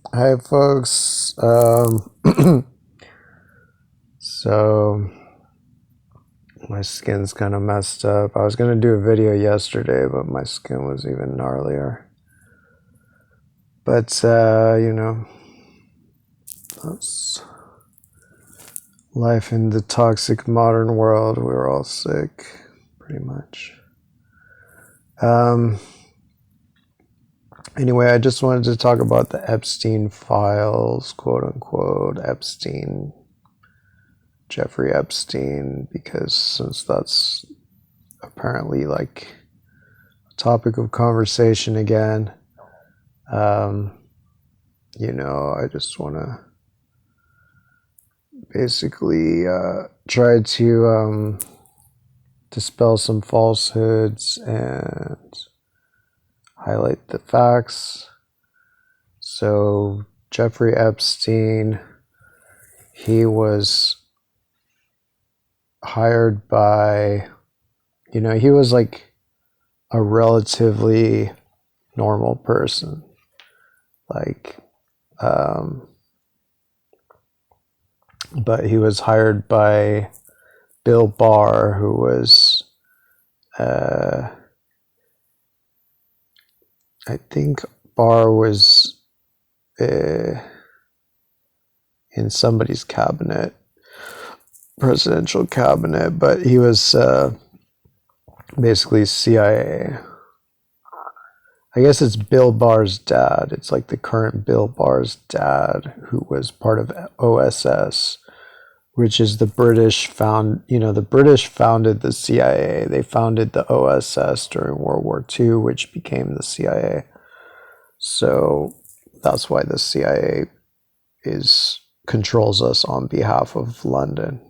Hi, folks. So my skin's kind of messed up. I was gonna do a video yesterday, but my skin was even gnarlier. But that's life in the toxic modern world. We're all sick, pretty much. Um. Anyway, I just wanted to talk about the Epstein files, quote unquote, Jeffrey Epstein, because since that's apparently like a topic of conversation again, um, I just want to basically try to dispel some falsehoods and highlight the facts. So, Jeffrey Epstein, he was hired by, he was like a relatively normal person. Like, but he was hired by Bill Barr, who was, I think Barr was in somebody's cabinet, presidential cabinet, but he was basically CIA. I guess it's Bill Barr's dad. It's like the current Bill Barr's dad, who was part of OSS, which is the the British founded the CIA. They founded the OSS during World War II, which became the CIA. So that's why the CIA controls us on behalf of London,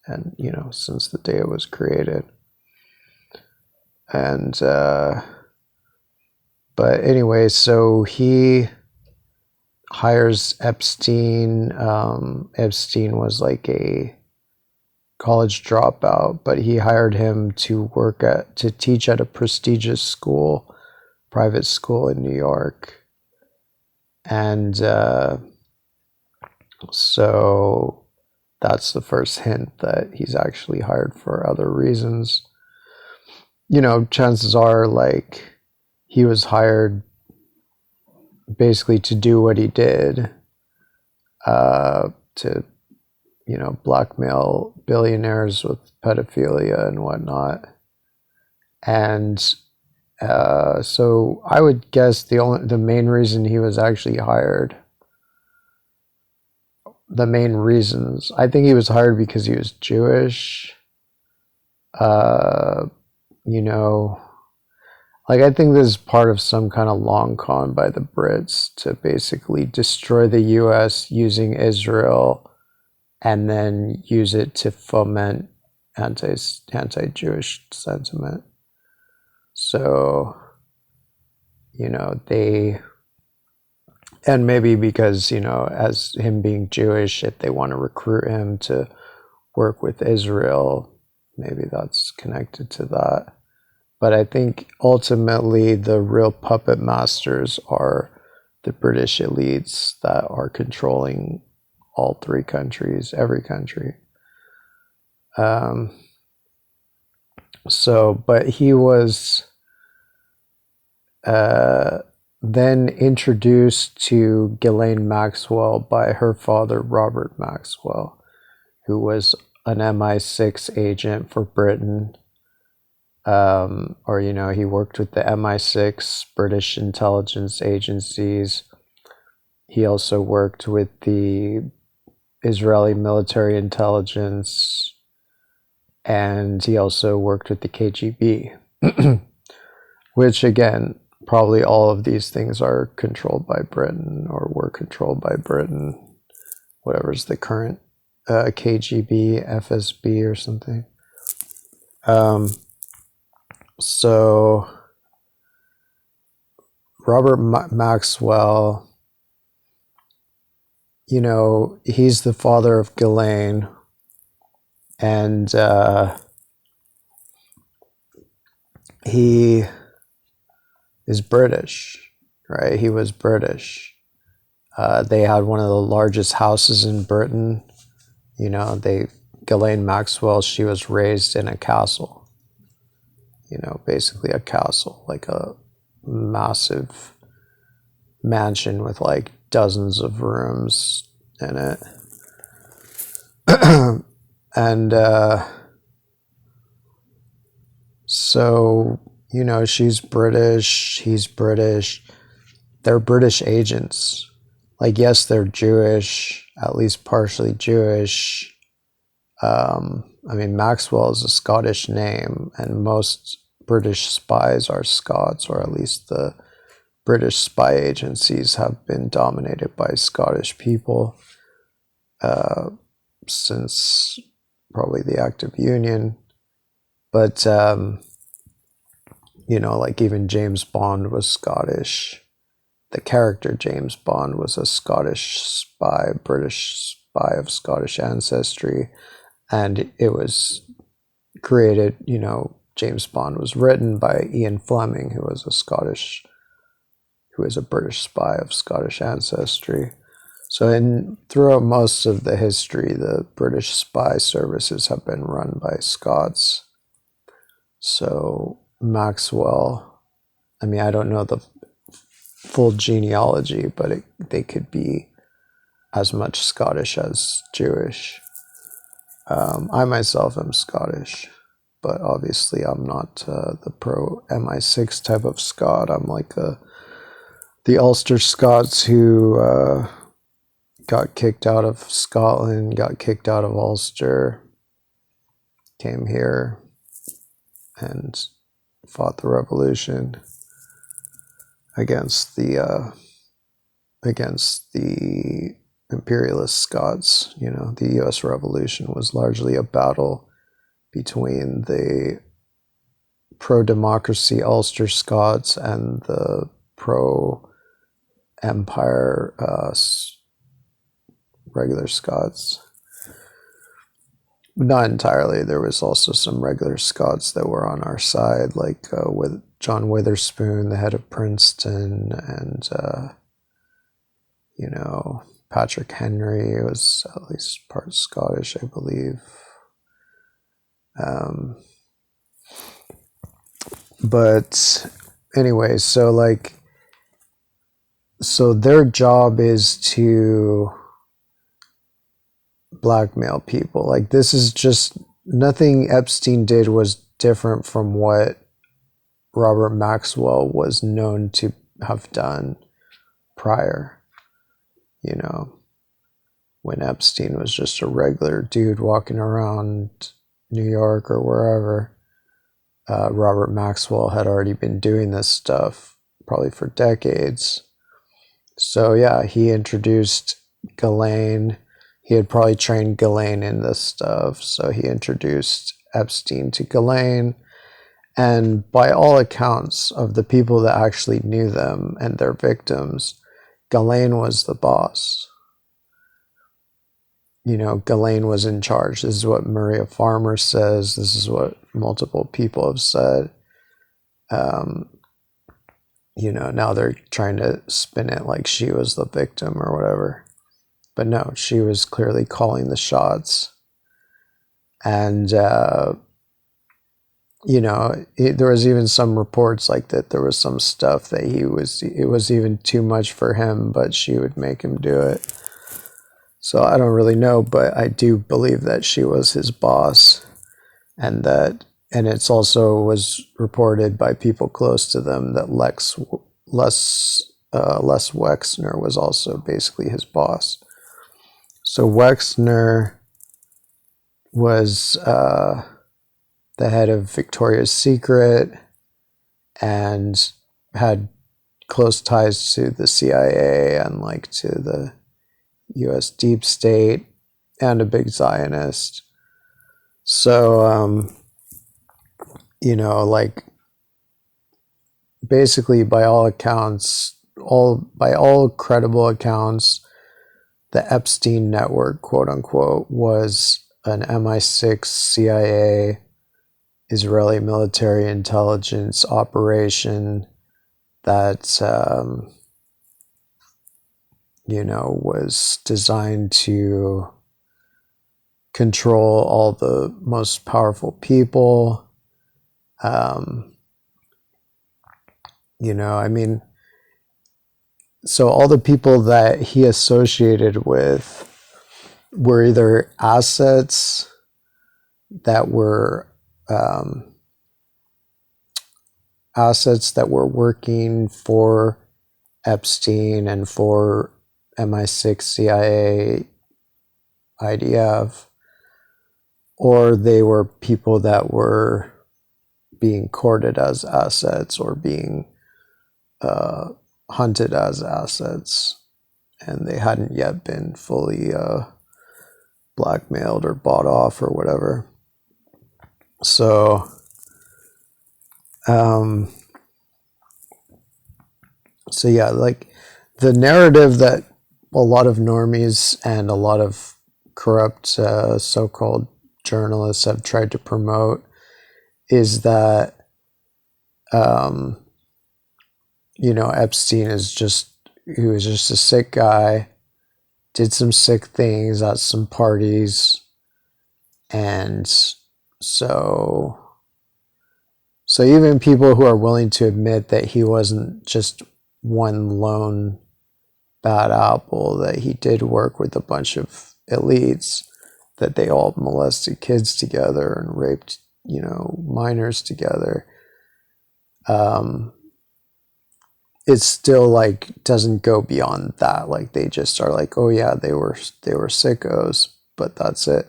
and since the day it was created. And but anyway, so he hires Epstein. Epstein was like a college dropout, but he hired him to teach at a prestigious school, private school in New York. And so that's the first hint that he's actually hired for other reasons. Chances are like he was hired basically to do what he did, to blackmail billionaires with pedophilia and whatnot. And so I would guess the main reason he was actually hired, the main reasons, I think he was hired because he was Jewish. Uh, like I think this is part of some kind of long con by the Brits to basically destroy the U.S. using Israel and then use it to foment anti-Jewish sentiment. So, and maybe because, as him being Jewish, if they want to recruit him to work with Israel, maybe that's connected to that. But I think ultimately the real puppet masters are the British elites that are controlling all three countries, every country. But he was then introduced to Ghislaine Maxwell by her father, Robert Maxwell, who was an MI6 agent for Britain. He worked with the MI6, British intelligence agencies. He also worked with the Israeli military intelligence, and he also worked with the KGB, which again, probably all of these things are controlled by Britain or were controlled by Britain, whatever's the current KGB, FSB or something. So Robert Maxwell, he's the father of Ghislaine, and he is British, right? He was British. They had one of the largest houses in Britain. You know, Ghislaine Maxwell, she was raised in a castle. You know, basically a castle, like a massive mansion with like dozens of rooms in it. And so, you know, she's British, he's British. They're British agents. Like, yes, they're Jewish, at least partially Jewish. I mean, Maxwell is a Scottish name, and most British spies are Scots, or at least the British spy agencies have been dominated by Scottish people since probably the Act of Union. But, you know, like even James Bond was Scottish. The character James Bond was a Scottish spy, British spy of Scottish ancestry. And it was created, you know, James Bond was written by Ian Fleming, who was a British spy of Scottish ancestry. So throughout most of the history, the British spy services have been run by Scots. So Maxwell, I mean, I don't know the full genealogy, but they could be as much Scottish as Jewish. I myself am Scottish, but obviously I'm not the pro MI6 type of Scot. I'm like the Ulster Scots who got kicked out of Scotland, got kicked out of Ulster, came here and fought the revolution against the imperialist Scots. You know, the U.S. Revolution was largely a battle between the pro-democracy Ulster Scots and the pro-empire regular Scots. Not entirely. There was also some regular Scots that were on our side, like with John Witherspoon, the head of Princeton, and you know, Patrick Henry was at least part Scottish, I believe. But anyway, so their job is to blackmail people. Like, this is just, nothing Epstein did was different from what Robert Maxwell was known to have done prior. You know, when Epstein was just a regular dude walking around New York or wherever, Robert Maxwell had already been doing this stuff probably for decades. So yeah, he introduced Ghislaine. He had probably trained Ghislaine in this stuff, so he introduced Epstein to Ghislaine. And by all accounts of the people that actually knew them and their victims, Ghislaine was the boss. You know, Ghislaine was in charge. This is what Maria Farmer says. This is what multiple people have said. You know, now they're trying to spin it like she was the victim or whatever. But no, she was clearly calling the shots. And, you know, there was even some reports like that there was some stuff that it was even too much for him, but she would make him do it. So I don't really know, but I do believe that she was his boss, and it's also was reported by people close to them that Les Wexner was also basically his boss. So Wexner was the head of Victoria's Secret and had close ties to the CIA and like to the U.S. deep state, and a big Zionist. So, you know, like, basically by all accounts, by all credible accounts, the Epstein network, quote unquote, was an MI6-CIA Israeli military intelligence operation that was designed to control all the most powerful people. I mean, so all the people that he associated with were either assets that were working for Epstein and for MI6-CIA-IDF, or they were people that were being courted as assets or being hunted as assets, and they hadn't yet been fully blackmailed or bought off or whatever. So yeah, like the narrative that a lot of normies and a lot of corrupt so-called journalists have tried to promote is that Epstein he was just a sick guy, did some sick things at some parties, and so even people who are willing to admit that he wasn't just one lone bad apple, that he did work with a bunch of elites, that they all molested kids together and raped, minors together, it still like doesn't go beyond that. Like they just are like, oh yeah, they were sickos, but that's it.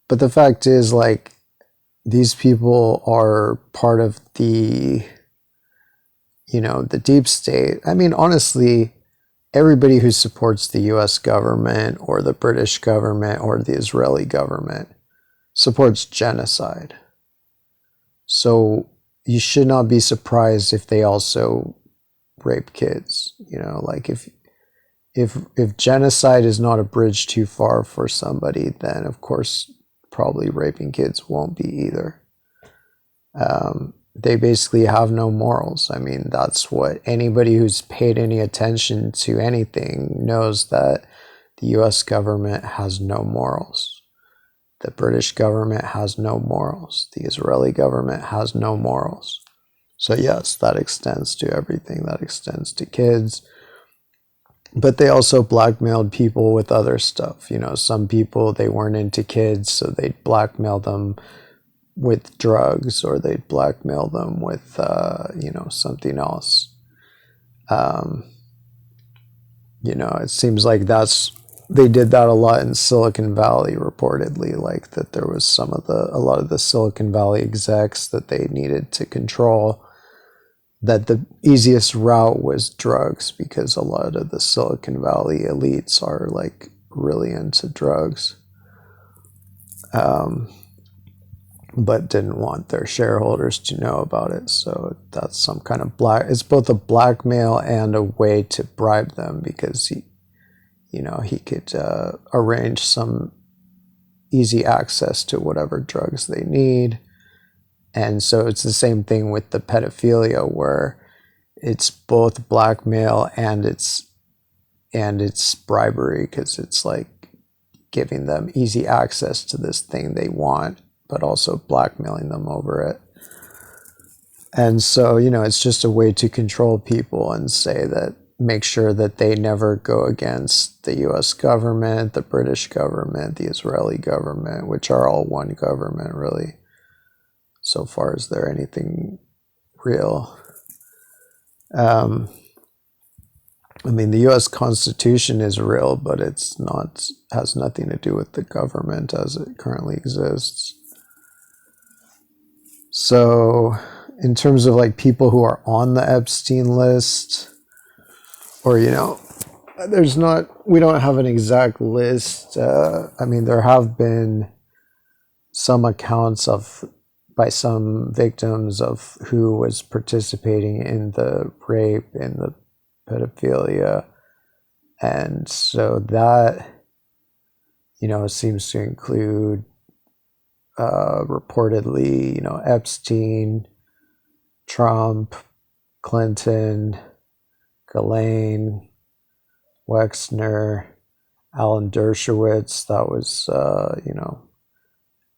But the fact is, like, these people are part of the deep state. I mean, honestly, everybody who supports the US government or the British government or the Israeli government supports genocide. So you should not be surprised if they also rape kids. Like if genocide is not a bridge too far for somebody, then of course probably raping kids won't be either. They basically have no morals. I mean, that's what anybody who's paid any attention to anything knows, that the US government has no morals. The British government has no morals. The Israeli government has no morals. So yes, that extends to everything. That extends to kids. But they also blackmailed people with other stuff. Some people, they weren't into kids, so they'd blackmail them with drugs, or they'd blackmail them with, something else. It seems like they did that a lot in Silicon Valley, reportedly, like that there was a lot of the Silicon Valley execs that they needed to control, that the easiest route was drugs, because a lot of the Silicon Valley elites are like really into drugs, but didn't want their shareholders to know about it. So that's some kind of it's both a blackmail and a way to bribe them, because he could arrange some easy access to whatever drugs they need. And so it's the same thing with the pedophilia, where it's both blackmail and it's bribery, because it's like giving them easy access to this thing they want, but also blackmailing them over it. And so, it's just a way to control people and make sure that they never go against the US government, the British government, the Israeli government, which are all one government, really, so far as they're anything real. I mean, the US Constitution is real, but has nothing to do with the government as it currently exists. So in terms of like people who are on the Epstein list, or, we don't have an exact list. I mean, there have been some accounts by some victims of who was participating in the rape and the pedophilia. And so that, seems to include reportedly, Epstein, Trump, Clinton, Ghislaine, Wexner, Alan Dershowitz, that was,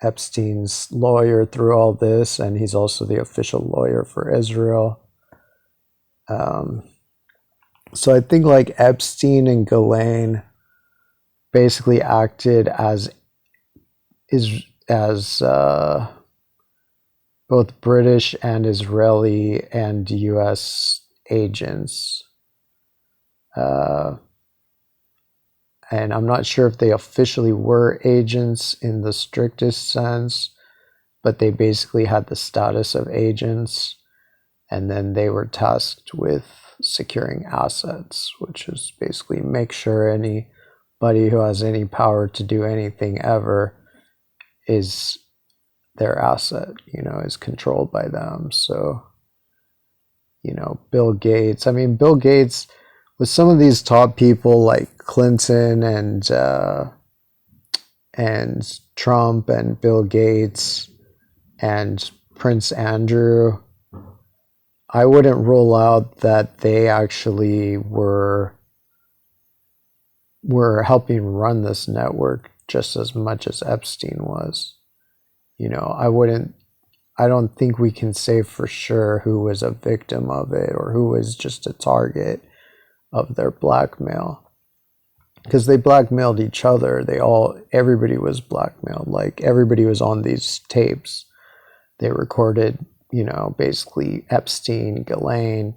Epstein's lawyer through all this, and he's also the official lawyer for Israel. So I think like Epstein and Ghislaine basically acted as both British and Israeli and U.S. agents. And I'm not sure if they officially were agents in the strictest sense, but they basically had the status of agents, and then they were tasked with securing assets, which is basically make sure anybody who has any power to do anything ever is their asset, is controlled by them. So, Bill Gates, Bill Gates, with some of these top people like Clinton and Trump and Bill Gates and Prince Andrew, I wouldn't rule out that they actually were helping run this network just as much as Epstein was. I don't think we can say for sure who was a victim of it or who was just a target of their blackmail. Because they blackmailed each other. Everybody was blackmailed. Like, everybody was on these tapes. They recorded, basically Epstein, Ghislaine,